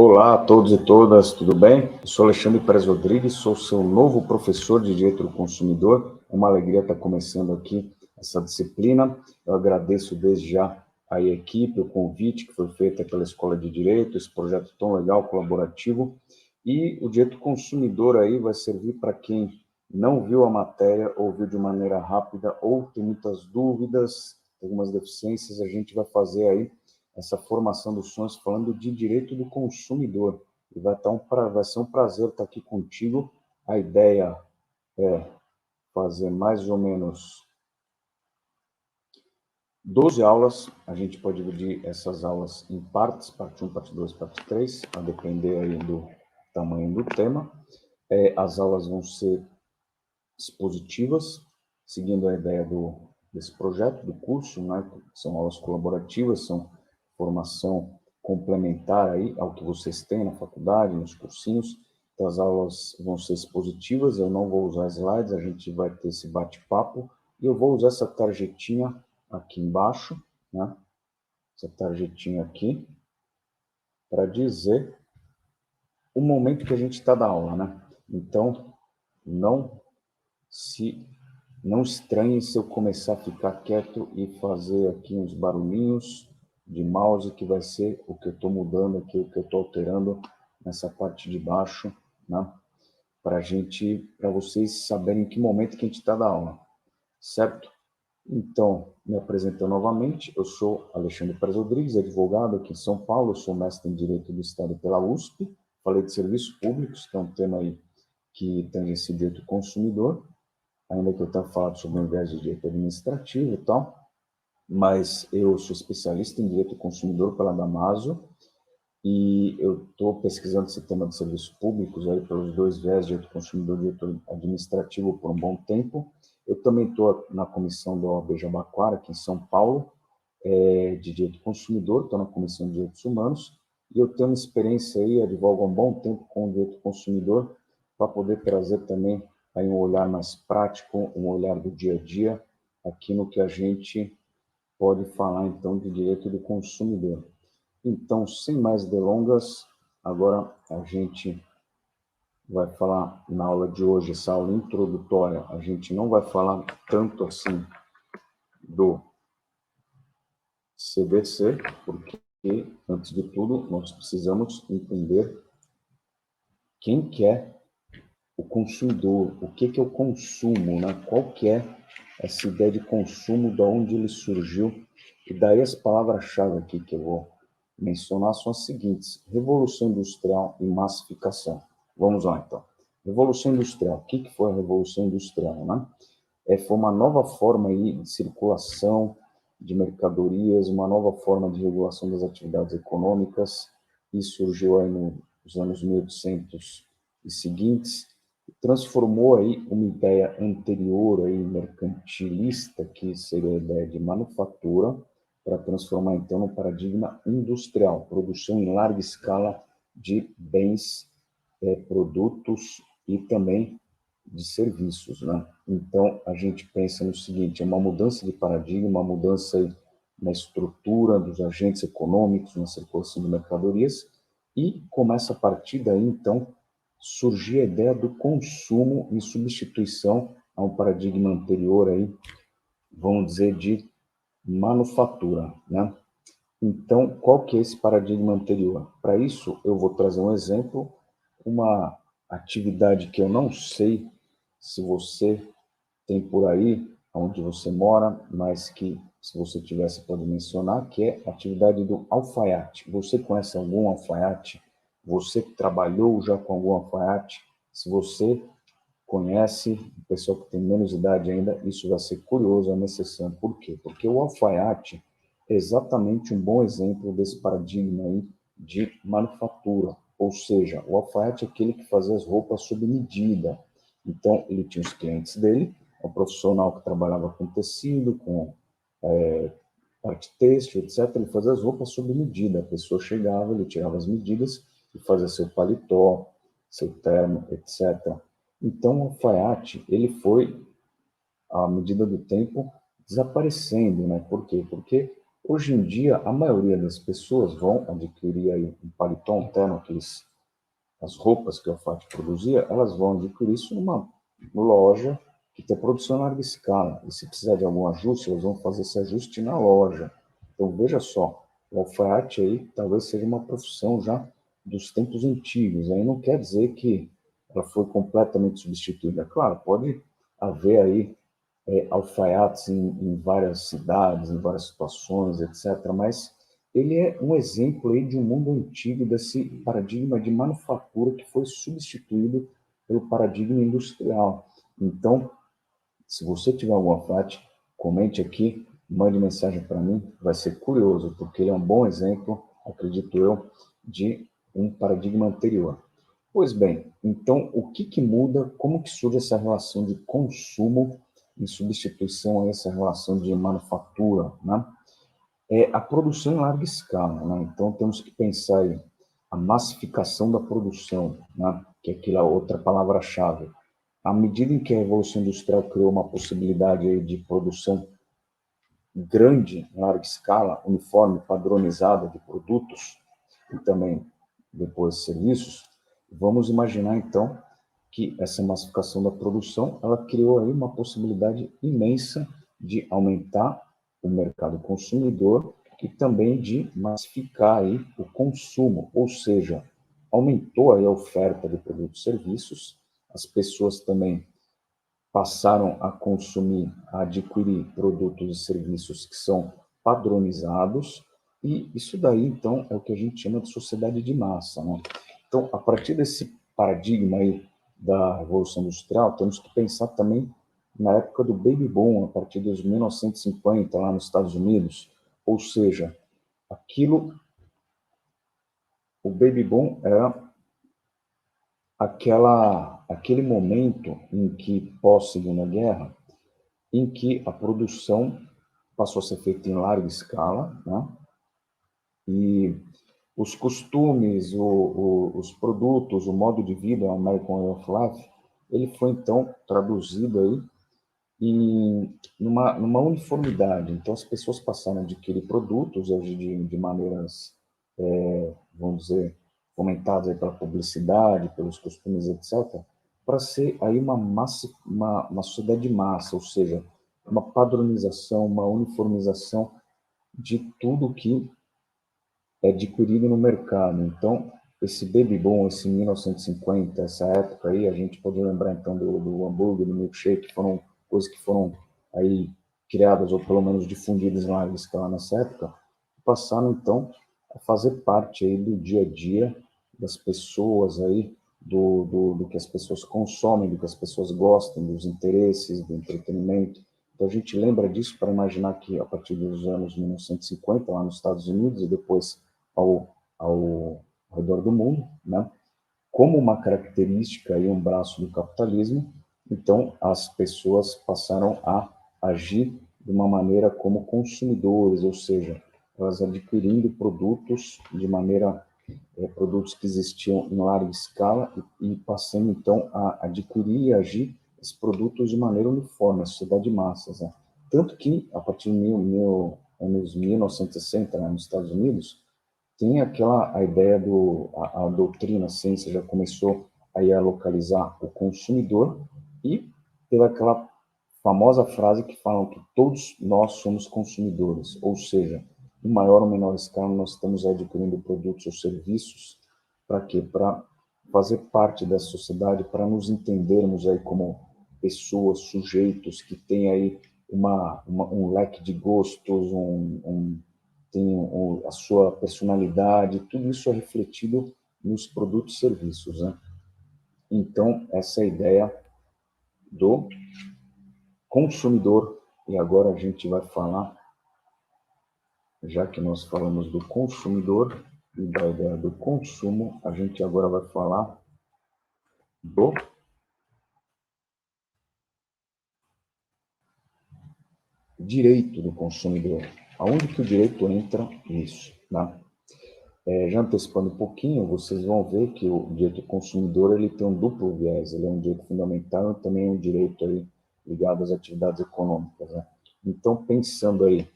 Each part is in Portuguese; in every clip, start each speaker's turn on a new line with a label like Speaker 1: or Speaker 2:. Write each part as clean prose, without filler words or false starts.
Speaker 1: Olá a todos e todas, tudo bem? Eu sou Alexandre Pérez Rodrigues, sou seu novo professor de Direito do Consumidor. É uma alegria estar começando aqui essa disciplina. Eu agradeço desde já a equipe, o convite que foi feito pela Escola de Direito, esse projeto tão legal, colaborativo. E o Direito do Consumidor aí vai servir para quem não viu a matéria, ou viu de maneira rápida, ou tem muitas dúvidas, algumas deficiências. A gente vai fazer aí essa formação dos sonhos falando de direito do consumidor. E vai ser um prazer estar aqui contigo. A ideia é fazer mais ou menos 12 aulas. A gente pode dividir essas aulas em partes, parte 1, parte 2, parte 3, a depender aí do tamanho do tema. As aulas vão ser expositivas, seguindo a ideia desse projeto, do curso, né? São aulas colaborativas, são formação complementar aí ao que vocês têm na faculdade, nos cursinhos. Então, as aulas vão ser expositivas, eu não vou usar slides, a gente vai ter esse bate-papo, e eu vou usar essa tarjetinha aqui embaixo, né? Essa tarjetinha aqui, para dizer o momento que a gente está da aula, né? Então, não estranhe se eu começar a ficar quieto e fazer aqui uns barulhinhos de mouse, que vai ser o que eu estou mudando aqui, o que eu estou alterando nessa parte de baixo, né? Para vocês saberem em que momento que a gente está da aula, certo? Então, me apresentando novamente, eu sou Alexandre Pérez Rodrigues, advogado aqui em São Paulo, eu sou mestre em Direito do Estado pela USP, falei de serviços públicos, que é um tema aí que tem esse direito do consumidor, ainda que eu tenha falado sobre o viés de direito administrativo e tal, mas eu sou especialista em direito do consumidor pela Damaso, e eu estou pesquisando esse tema de serviços públicos aí pelos dois viés, direito do consumidor e direito administrativo, por um bom tempo. Eu também estou na comissão da OAB Jabaquara, aqui em São Paulo, de direito do consumidor, estou na comissão de direitos humanos, e eu tenho uma experiência aí, advogo há um bom tempo com o direito do consumidor, para poder trazer também aí um olhar mais prático, um olhar do dia a dia, aqui no que a gente pode falar, então, de direito do consumidor. Então, sem mais delongas, agora a gente vai falar na aula de hoje, essa aula introdutória, a gente não vai falar tanto assim do CVC, porque, antes de tudo, nós precisamos entender quem que é o consumidor, o que que é o consumo, né? Qual que é essa ideia de consumo, de onde ele surgiu. E daí as palavras-chave aqui que eu vou mencionar são as seguintes: Revolução Industrial e Massificação. Vamos lá, então. Revolução Industrial. O que que foi a Revolução Industrial, né? Foi uma nova forma aí de circulação de mercadorias, uma nova forma de regulação das atividades econômicas, e surgiu aí nos anos 1800 e seguintes, transformou aí uma ideia anterior aí mercantilista, que seria a ideia de manufatura, para transformar então no paradigma industrial, produção em larga escala de bens, produtos e também de serviços, né? Então a gente pensa no seguinte: é uma mudança de paradigma, uma mudança aí na estrutura dos agentes econômicos, na circulação de mercadorias, e começa a partir daí então surgir a ideia do consumo em substituição a um paradigma anterior aí, vamos dizer, de manufatura, né? Então, qual que é esse paradigma anterior? Para isso, eu vou trazer um exemplo, uma atividade que eu não sei se você tem por aí, onde você mora, mas que, se você tivesse, pode mencionar, que é a atividade do alfaiate. Você conhece algum alfaiate? Você trabalhou já com algum alfaiate? Se você conhece, o pessoal que tem menos idade ainda, isso vai ser curioso, é necessário. Por quê? Porque o alfaiate é exatamente um bom exemplo desse paradigma aí de manufatura. Ou seja, o alfaiate é aquele que fazia as roupas sob medida. Então, ele tinha os clientes dele, um profissional que trabalhava com tecido, com parte têxtil, etc. Ele fazia as roupas sob medida. A pessoa chegava, ele tirava as medidas e fazia seu paletó, seu terno, etc. Então, o alfaiate, ele foi, à medida do tempo, desaparecendo, né? Por quê? Porque Hoje em dia, a maioria das pessoas vão adquirir aí um paletó, um terno, as roupas que a Alfate produzia, elas vão adquirir isso numa loja que tem produção em larga escala. E se precisar de algum ajuste, elas vão fazer esse ajuste na loja. Então, veja só, o alfaiate aí talvez seja uma profissão já dos tempos antigos. Aí não quer dizer que ela foi completamente substituída. Claro, pode haver aí alfaiates em várias cidades, em várias situações, etc. Mas ele é um exemplo aí de um mundo antigo, desse paradigma de manufatura que foi substituído pelo paradigma industrial. Então, se você tiver algum alfaiate, comente aqui, mande mensagem para mim, vai ser curioso, porque ele é um bom exemplo, acredito eu, de um paradigma anterior. Pois bem, então o que muda, como que surge essa relação de consumo em substituição a essa relação de manufatura, né? É a produção em larga escala, né? Então temos que pensar aí a massificação da produção, né? Que é aquela outra palavra-chave. À medida em que a Revolução Industrial criou uma possibilidade aí de produção grande, em larga escala, uniforme, padronizada de produtos e também depois serviços, vamos imaginar então que essa massificação da produção, ela criou aí uma possibilidade imensa de aumentar o mercado consumidor e também de massificar aí o consumo, ou seja, aumentou aí a oferta de produtos e serviços, as pessoas também passaram a consumir, a adquirir produtos e serviços que são padronizados, e isso daí, então, é o que a gente chama de sociedade de massa, né? Então, a partir desse paradigma aí da Revolução Industrial, temos que pensar também na época do Baby Boom, a partir dos 1950, lá nos Estados Unidos, ou seja, aquilo, o Baby Boom era aquele momento em que, pós-Segunda Guerra, em que a produção passou a ser feita em larga escala, né? E os costumes, os produtos, o modo de vida, o American Way of Life, ele foi então traduzido aí numa uniformidade. Então as pessoas passaram a adquirir produtos hoje de maneiras, vamos dizer, fomentadas aí pela publicidade, pelos costumes, etc., para ser aí uma sociedade de massa, ou seja, uma padronização, uma uniformização de tudo que é adquirido no mercado. Então, esse baby boom, esse 1950, essa época aí, a gente pode lembrar então do hambúrguer, do milkshake, foram coisas que foram aí criadas ou pelo menos difundidas em larga escala nessa época, passaram então a fazer parte aí do dia a dia das pessoas aí, do que as pessoas consomem, do que as pessoas gostam, dos interesses, do entretenimento. Então a gente lembra disso para imaginar que a partir dos anos 1950, lá nos Estados Unidos e depois ao redor do mundo, né? Como uma característica e um braço do capitalismo, então as pessoas passaram a agir de uma maneira como consumidores, ou seja, elas adquirindo produtos de maneira produtos que existiam em larga escala e passando então a adquirir e agir esses produtos de maneira uniforme, a sociedade de massas, né? Tanto que a partir de anos 1960, né, nos Estados Unidos, tem a ideia a doutrina, a ciência já começou aí a localizar o consumidor e teve aquela famosa frase que falam que todos nós somos consumidores, ou seja, em maior ou menor escala nós estamos adquirindo produtos ou serviços para quê? Para fazer parte dessa sociedade, para nos entendermos aí como pessoas, sujeitos que têm aí um leque de gostos, tem a sua personalidade, tudo isso é refletido nos produtos e serviços, né? Então, essa é a ideia do consumidor. E agora a gente vai falar, já que nós falamos do consumidor e da ideia do consumo, a gente agora vai falar do direito do consumidor. Aonde que o direito entra nisso, né? Já antecipando um pouquinho, vocês vão ver que o direito do consumidor ele tem um duplo viés, ele é um direito fundamental e também é um direito aí ligado às atividades econômicas, né? Então, pensando aí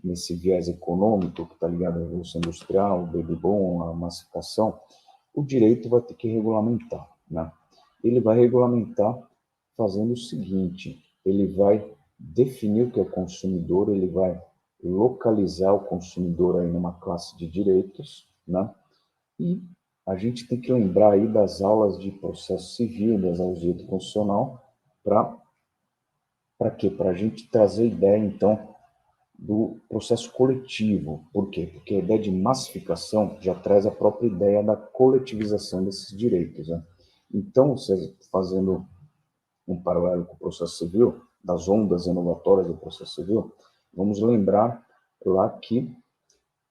Speaker 1: nesse viés econômico, que está ligado à Revolução Industrial, o baby boom, a massificação, o direito vai ter que regulamentar, né? Ele vai regulamentar fazendo o seguinte, ele vai definir o que é consumidor, ele vai localizar o consumidor aí numa classe de direitos, né? E a gente tem que lembrar aí das aulas de processo civil, das aulas de direito constitucional, para quê? Para a gente trazer a ideia, então, do processo coletivo. Por quê? Porque a ideia de massificação já traz a própria ideia da coletivização desses direitos, né? Então, fazendo um paralelo com o processo civil, das ondas inovatórias do processo civil, vamos lembrar lá que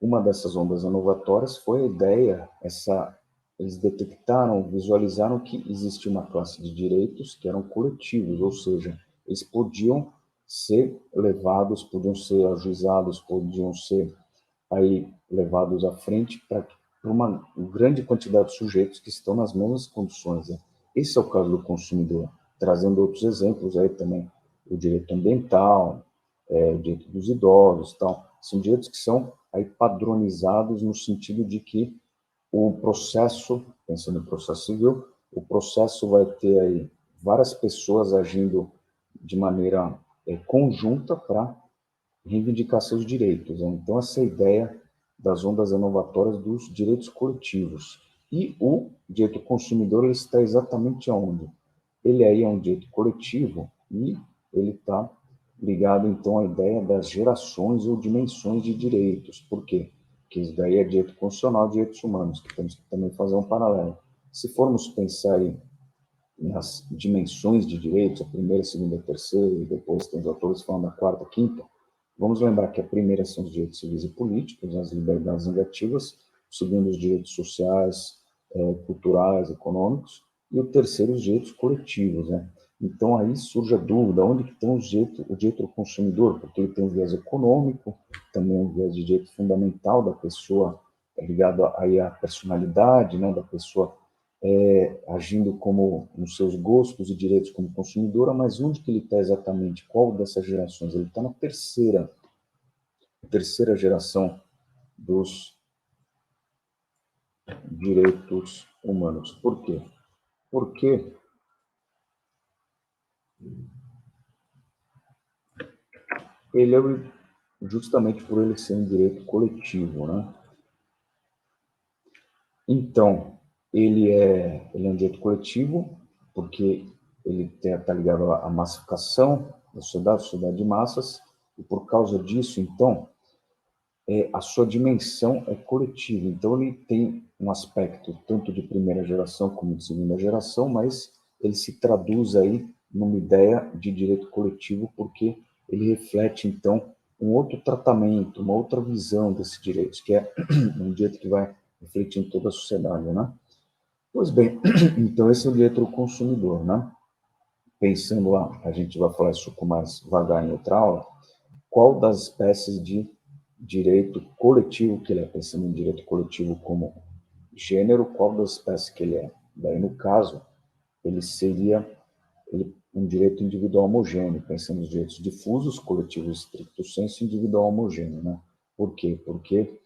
Speaker 1: uma dessas ondas inovatórias foi a ideia, eles detectaram, visualizaram que existia uma classe de direitos que eram coletivos, ou seja, eles podiam ser levados, podiam ser ajuizados, podiam ser aí levados à frente para uma grande quantidade de sujeitos que estão nas mesmas condições, né? Esse é o caso do consumidor, trazendo outros exemplos aí também, o direito ambiental, o direito dos idosos, tal. São direitos que são aí padronizados no sentido de que o processo, pensando em processo civil, o processo vai ter aí várias pessoas agindo de maneira conjunta para reivindicar seus direitos, né? Então, essa ideia das ondas inovatórias dos direitos coletivos. E o direito consumidor ele está exatamente aonde? Ele aí é um direito coletivo e ele está ligado, então, à ideia das gerações ou dimensões de direitos. Por quê? Porque isso daí é direito constitucional e direitos humanos, que temos que também fazer um paralelo. Se formos pensar nas dimensões de direitos, a primeira, a segunda, a terceira, e depois tem os autores falando da quarta, quinta, vamos lembrar que a primeira são os direitos civis e políticos, as liberdades negativas, o segundo, os direitos sociais, culturais, econômicos, e o terceiro, os direitos coletivos, né? Então, aí surge a dúvida, onde que estão o direito do consumidor? Porque ele tem um viés econômico, também um viés de direito fundamental da pessoa, ligado aí à personalidade, né, da pessoa agindo como nos seus gostos e direitos como consumidora, mas onde que ele está exatamente? Qual dessas gerações? Ele está na terceira geração dos direitos humanos. Por quê? Porque ele é justamente por ele ser um direito coletivo, né? Então, ele é um direito coletivo porque ele está ligado à massificação da sociedade de massas, e por causa disso, então, a sua dimensão é coletiva. Então, ele tem um aspecto tanto de primeira geração como de segunda geração, mas ele se traduz aí numa ideia de direito coletivo, porque ele reflete, então, um outro tratamento, uma outra visão desses direitos, que é um direito que vai refletir em toda a sociedade, né? Pois bem, então esse é o direito do consumidor, né? Pensando lá, a gente vai falar isso com mais vagar em outra aula, qual das espécies de direito coletivo que ele é, pensando em direito coletivo como gênero, qual das espécies que ele é. Daí, no caso, ele seria um direito individual homogêneo, pensando nos direitos difusos, coletivos stricto sensu, individual homogêneo, né? Por quê? Porque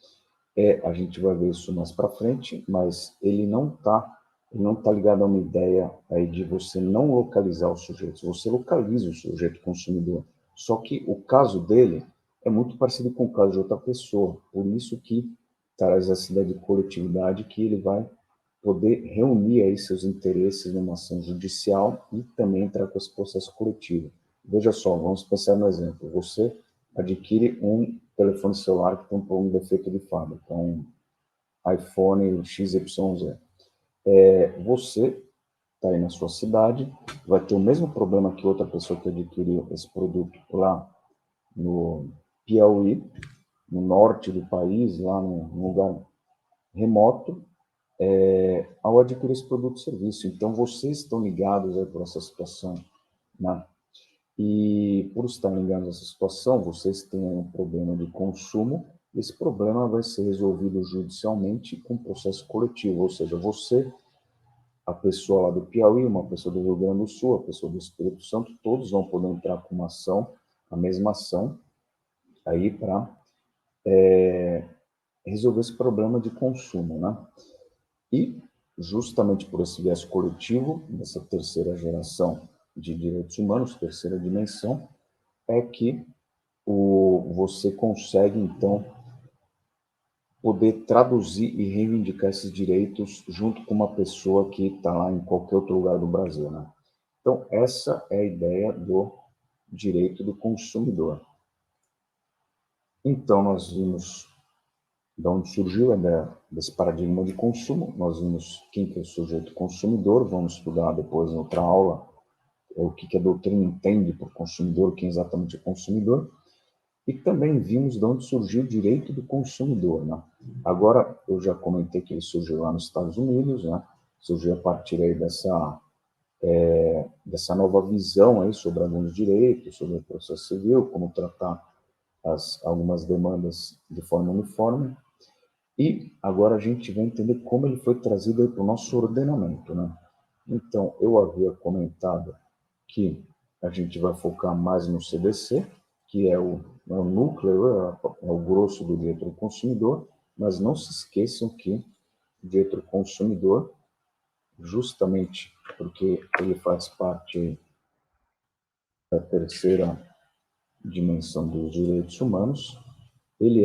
Speaker 1: a gente vai ver isso mais para frente, mas ele não tá ligado a uma ideia aí de você não localizar os sujeitos, você localiza o sujeito consumidor. Só que o caso dele é muito parecido com o caso de outra pessoa, por isso que traz essa ideia de coletividade que ele vai poder reunir aí seus interesses numa ação judicial e também entrar com esse processo coletivo. Veja só, vamos pensar no exemplo. Você adquire um telefone celular que tem um defeito de fábrica, um iPhone XYZ. Você está aí na sua cidade, vai ter o mesmo problema que outra pessoa que adquiriu esse produto lá no Piauí, no norte do país, lá num lugar remoto, ao adquirir esse produto e serviço. Então, vocês estão ligados aí por essa situação, né? E por estar ligados a essa situação, vocês têm um problema de consumo. Esse problema vai ser resolvido judicialmente com processo coletivo, ou seja, você, a pessoa lá do Piauí, uma pessoa do Rio Grande do Sul, a pessoa do Espírito Santo, todos vão poder entrar com uma ação, a mesma ação, aí para resolver esse problema de consumo, né? E, justamente por esse viés coletivo, dessa terceira geração de direitos humanos, terceira dimensão, é que você consegue, então, poder traduzir e reivindicar esses direitos junto com uma pessoa que está lá em qualquer outro lugar do Brasil, né? Então, essa é a ideia do direito do consumidor. Então, nós vimos de onde surgiu a ideia desse paradigma de consumo, nós vimos quem que é o sujeito consumidor, vamos estudar depois em outra aula o que a doutrina entende por consumidor, quem exatamente é consumidor, e também vimos de onde surgiu o direito do consumidor, né? Agora, eu já comentei que ele surgiu lá nos Estados Unidos, né? Surgiu a partir aí dessa nova visão aí sobre alguns direitos, sobre o processo civil, como tratar algumas demandas de forma uniforme. E agora a gente vai entender como ele foi trazido para o nosso ordenamento, né? Então, eu havia comentado que a gente vai focar mais no CDC, que é o núcleo, é o grosso do direito do consumidor, mas não se esqueçam que o direito do consumidor, justamente porque ele faz parte da terceira dimensão dos direitos humanos, ele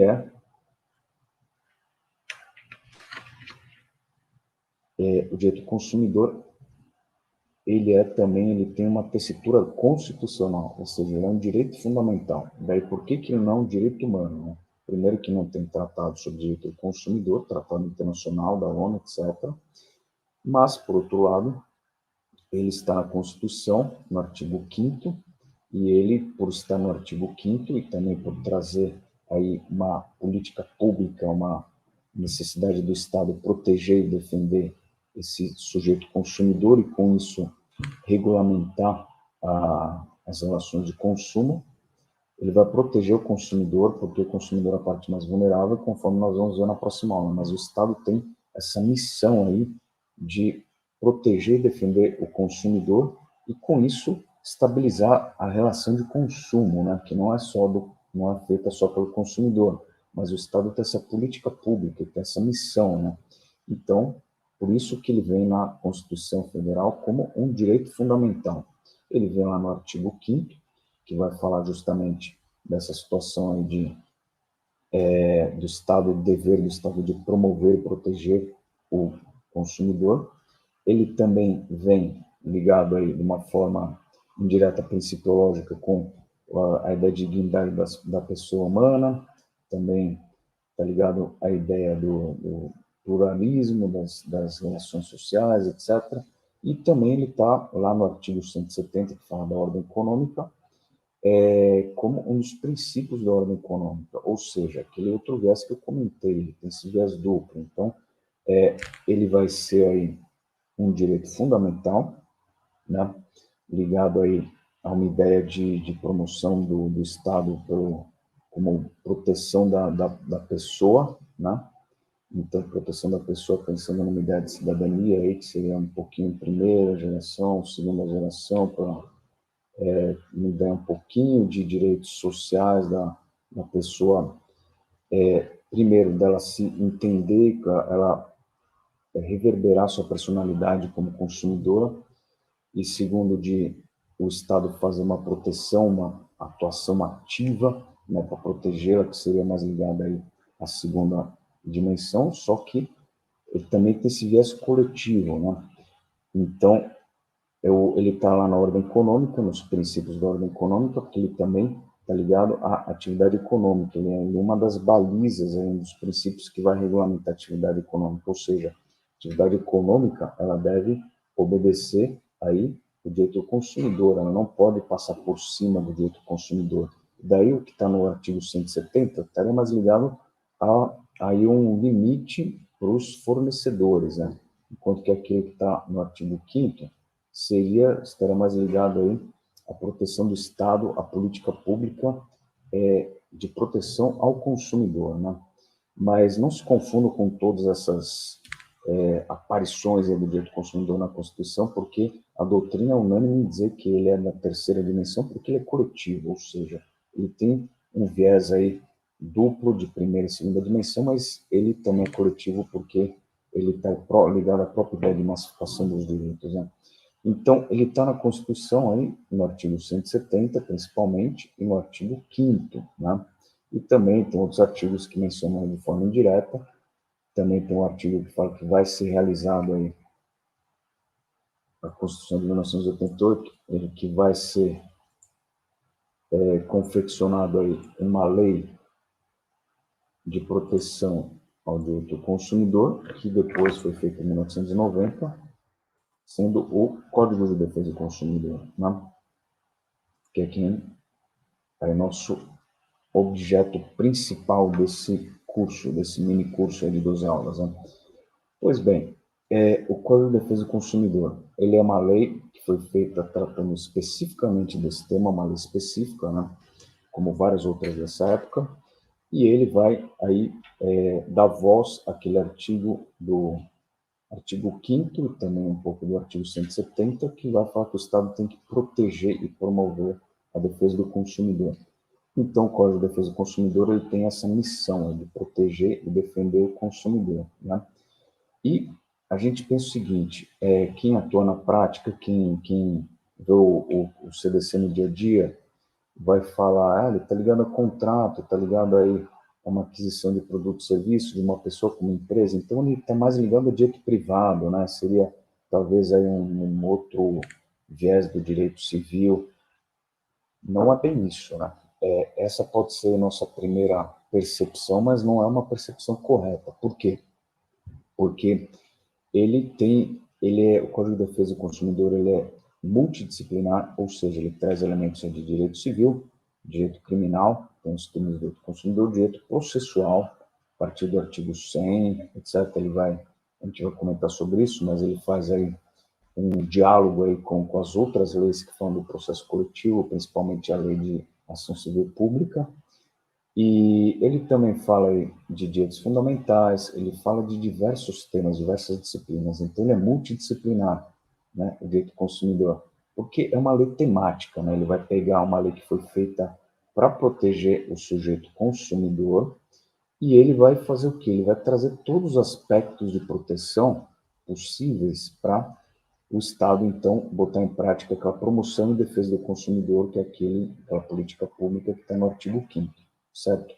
Speaker 1: o direito do consumidor, ele tem uma tessitura constitucional, ou seja, ele é um direito fundamental. Daí, por que ele não é um direito humano, né? Primeiro que não tem tratado sobre direito do consumidor, tratado internacional da ONU, etc. Mas, por outro lado, ele está na Constituição, no artigo 5º, e ele, por estar no artigo 5º e também por trazer aí uma política pública, uma necessidade do Estado proteger e defender esse sujeito consumidor e, com isso, regulamentar as relações de consumo, ele vai proteger o consumidor, porque o consumidor é a parte mais vulnerável, conforme nós vamos ver na próxima aula. Mas o Estado tem essa missão aí de proteger e defender o consumidor e, com isso, estabilizar a relação de consumo, né? Que não é feita só pelo consumidor, mas o Estado tem essa política pública, tem essa missão, né? Então, por isso que ele vem na Constituição Federal como um direito fundamental. Ele vem lá no artigo 5º, que vai falar justamente dessa situação aí do Estado, do dever do Estado de promover e proteger o consumidor. Ele também vem ligado aí de uma forma indireta principiológica com a ideia de dignidade da pessoa humana, também está ligado à ideia do pluralismo das relações sociais, etc. E também ele está lá no artigo 170, que fala da ordem econômica, como um dos princípios da ordem econômica, ou seja, aquele outro viés que eu comentei, ele tem esse viés duplo. Então, ele vai ser aí um direito fundamental, né, ligado aí a uma ideia de promoção do Estado como proteção da pessoa, né? Então, proteção da pessoa pensando numa ideia de cidadania aí, que seria um pouquinho primeira geração, segunda geração, para me dar um pouquinho de direitos sociais da pessoa, primeiro, dela se entender, ela reverberar sua personalidade como consumidora, e segundo, de o Estado fazer uma proteção, uma atuação ativa, né, para protegê-la, que seria mais ligada aí à segunda dimensão, só que ele também tem esse viés coletivo, né? Então, ele está lá na ordem econômica, nos princípios da ordem econômica, porque ele também está ligado à atividade econômica. Ele é uma das balizas, um dos princípios que vai regulamentar a atividade econômica, ou seja, a atividade econômica ela deve obedecer aí o direito do consumidor, ela não pode passar por cima do direito do consumidor. Daí o que está no artigo 170 estaria mais ligado a aí um limite para os fornecedores, né? Enquanto que aquele que está no artigo 5º estaria mais ligado aí à proteção do Estado, à política pública de proteção ao consumidor, né? Mas não se confunda com todas essas aparições do direito do consumidor na Constituição, porque a doutrina é unânime em dizer que ele é da terceira dimensão, porque ele é coletivo, ou seja, ele tem um viés aí duplo de primeira e segunda dimensão, mas ele também é coletivo porque ele está ligado à própria ideia de massificação dos direitos, né? Então, ele está na Constituição aí, no artigo 170, principalmente, e no artigo 5º, né? E também tem outros artigos que mencionam de forma indireta. Também tem um artigo que fala que vai ser realizado aí a Constituição de 1988, que vai ser confeccionado aí uma lei de proteção ao direito do consumidor, que depois foi feita em 1990, sendo o Código de Defesa do Consumidor, né? Que é quem é nosso objeto principal desse curso, desse mini curso aí de 12 aulas, né? Pois bem, o Código de Defesa do Consumidor, ele é uma lei que foi feita tratando especificamente desse tema, uma lei específica, né? Como várias outras dessa época, e ele vai aí dar voz àquele artigo do artigo 5º e também um pouco do artigo 170, que vai falar que o Estado tem que proteger e promover a defesa do consumidor. Então, o Código de Defesa do Consumidor ele tem essa missão de proteger e defender o consumidor, né? E a gente pensa o seguinte, quem atua na prática, quem vê o CDC no dia a dia, vai falar, ele está ligado a contrato, está ligado aí a uma aquisição de produto e serviço de uma pessoa com uma empresa, então ele está mais ligado ao direito privado, né? Seria talvez aí um outro viés do direito civil. Não é bem isso, né? Essa pode ser a nossa primeira percepção, mas não é uma percepção correta. Por quê? Porque o Código de Defesa do Consumidor, ele é multidisciplinar, ou seja, ele traz elementos de direito civil, direito criminal, então os termos do direito do consumidor, direito processual, a partir do artigo 100, etc. A gente vai comentar sobre isso, mas ele faz aí um diálogo aí com as outras leis que falam do processo coletivo, principalmente a lei de ação civil pública, e ele também fala de direitos fundamentais, ele fala de diversos temas, diversas disciplinas. Então, ele é multidisciplinar, né, o direito do consumidor, porque é uma lei temática, né? Ele vai pegar uma lei que foi feita para proteger o sujeito consumidor e ele vai fazer o quê? Ele vai trazer todos os aspectos de proteção possíveis para o Estado, então, botar em prática aquela promoção e defesa do consumidor, que é aquela política pública que está no artigo 5º, certo?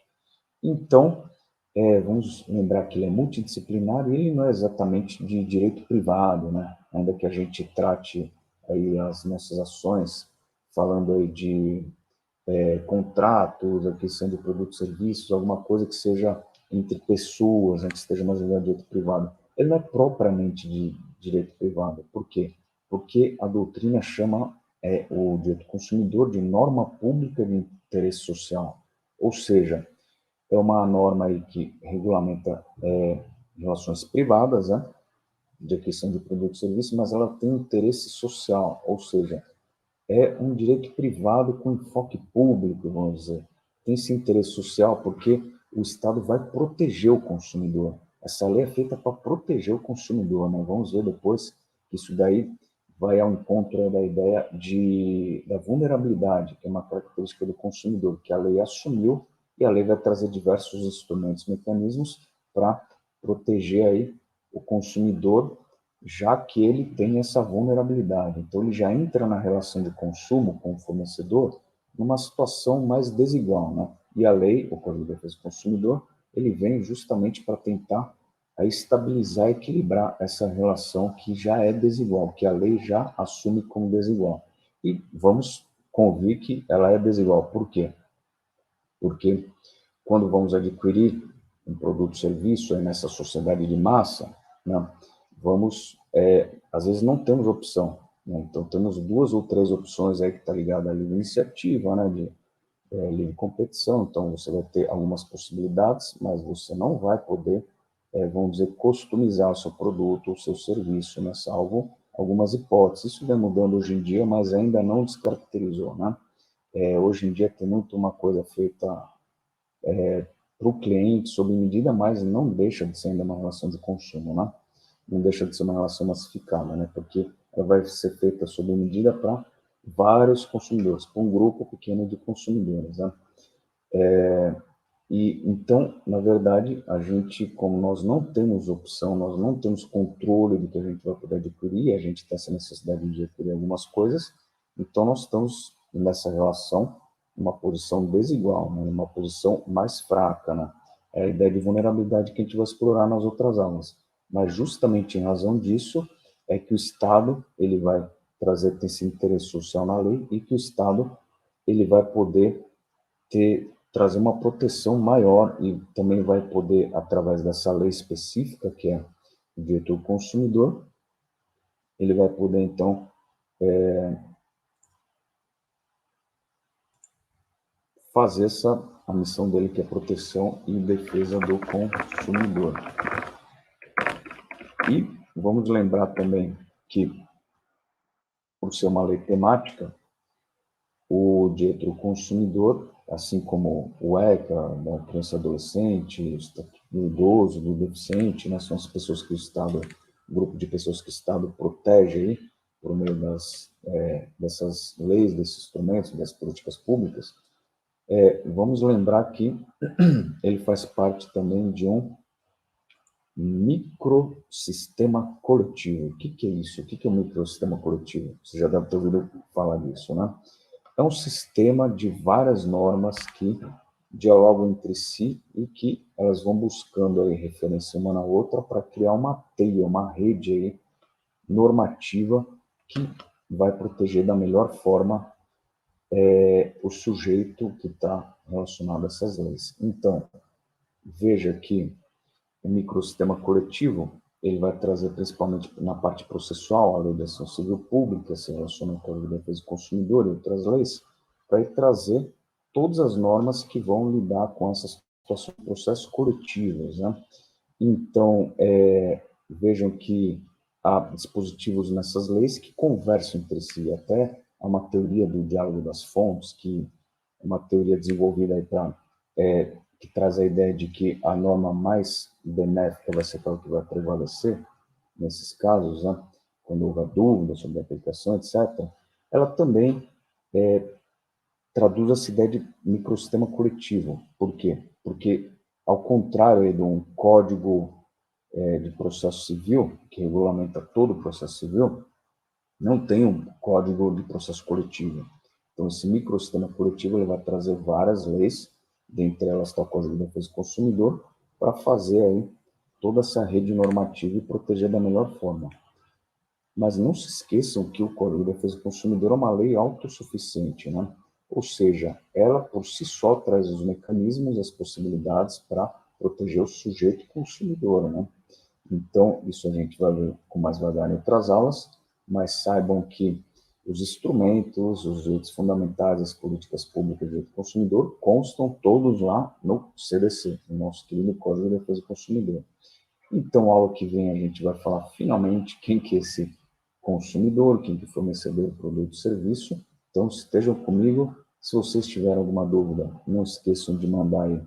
Speaker 1: Então, vamos lembrar que ele é multidisciplinar e ele não é exatamente de direito privado, né? Ainda que a gente trate aí as nossas ações falando aí de contratos, aquisição de produtos e serviços, alguma coisa que seja entre pessoas, né, que esteja mais ligado ao direito privado. Ele não é propriamente de direito privado. Por quê? Porque a doutrina chama o direito consumidor de norma pública de interesse social. Ou seja, é uma norma aí que regulamenta relações privadas, né, de aquisição de produtos e serviços, mas ela tem interesse social, ou seja, é um direito privado com enfoque público, vamos dizer. Tem esse interesse social porque o Estado vai proteger o consumidor. Essa lei é feita para proteger o consumidor, né? Vamos ver depois que isso daí vai ao encontro da ideia da vulnerabilidade, que é uma característica do consumidor, que a lei assumiu e a lei vai trazer diversos instrumentos, mecanismos para proteger aí o consumidor, já que ele tem essa vulnerabilidade. Então, ele já entra na relação de consumo com o fornecedor numa situação mais desigual, né? E a lei, o Código de Defesa do Consumidor, ele vem justamente para tentar estabilizar, equilibrar essa relação que já é desigual, que a lei já assume como desigual. E vamos convir que ela é desigual. Por quê? Porque quando vamos adquirir um produto ou serviço nessa sociedade de massa, né, às vezes não temos opção, né? Então temos duas ou três opções aí que está ligada à livre iniciativa, né, de livre competição. Então você vai ter algumas possibilidades, mas você não vai poder, vamos dizer, customizar o seu produto ou o seu serviço, né, salvo algumas hipóteses. Isso vem mudando hoje em dia, mas ainda não descaracterizou, né? Hoje em dia tem muito uma coisa feita para o cliente sob medida, mas não deixa de ser ainda uma relação de consumo, né? Não deixa de ser uma relação massificada, né? Porque ela vai ser feita sob medida para vários consumidores, para um grupo pequeno de consumidores, né? E então, na verdade, a gente, como nós não temos opção, nós não temos controle do que a gente vai poder adquirir, a gente tem essa necessidade de adquirir algumas coisas, então nós estamos nessa relação uma posição desigual, né? Uma posição mais fraca, né? É a ideia de vulnerabilidade que a gente vai explorar nas outras aulas. Mas justamente em razão disso é que o Estado ele vai trazer esse interesse social na lei e que o Estado ele vai poder trazer uma proteção maior e também vai poder, através dessa lei específica, que é o direito do consumidor, ele vai poder, então, fazer a missão dele, que é proteção e defesa do consumidor. E vamos lembrar também que, por ser uma lei temática, o direito do consumidor, assim como o ECA, da criança e adolescente, do idoso, do deficiente, né, são as pessoas que o Estado, o grupo de pessoas que o Estado protege aí, por meio dessas leis, desses instrumentos, das políticas públicas. Vamos lembrar que ele faz parte também de um microsistema coletivo. O que é isso? O que é um microsistema coletivo? Você já deve ter ouvido falar disso, né? É um sistema de várias normas que dialogam entre si e que elas vão buscando aí referência uma na outra para criar uma teia, uma rede aí normativa que vai proteger da melhor forma o sujeito que está relacionado a essas leis. Então, veja que o microsistema coletivo ele vai trazer principalmente na parte processual, a lei da ação civil pública, se relaciona com a lei da defesa do consumidor e outras leis, vai trazer todas as normas que vão lidar com essas situações de processos coletivos, né? Então, vejam que há dispositivos nessas leis que conversam entre si, até há uma teoria do diálogo das fontes, que é uma teoria desenvolvida aí que traz a ideia de que a norma mais benéfica vai ser aquela que vai prevalecer, nesses casos, né? Quando houver dúvida sobre a aplicação, etc., ela também traduz essa ideia de microsistema coletivo. Por quê? Porque, ao contrário de um código de processo civil, que regulamenta todo o processo civil, não tem um código de processo coletivo. Então, esse microsistema coletivo ele vai trazer várias leis, dentre elas está o Código de Defesa do Consumidor, para fazer aí toda essa rede normativa e proteger da melhor forma. Mas não se esqueçam que o Código de Defesa do Consumidor é uma lei autossuficiente, né? Ou seja, ela por si só traz os mecanismos, as possibilidades para proteger o sujeito consumidor, né? Então, isso a gente vai ver com mais vagar em outras aulas, mas saibam que os instrumentos, os direitos fundamentais, as políticas públicas de direito do consumidor constam todos lá no CDC, no nosso querido Código de Defesa do Consumidor. Então, a aula que vem a gente vai falar finalmente quem que é esse consumidor, quem que é fornecedor do produto e serviço. Então, estejam comigo. Se vocês tiverem alguma dúvida, não esqueçam de mandar aí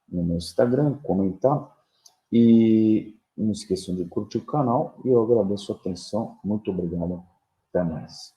Speaker 1: no meu Instagram, comentar. E não esqueçam de curtir o canal e eu agradeço a atenção. Muito obrigado. Até mais.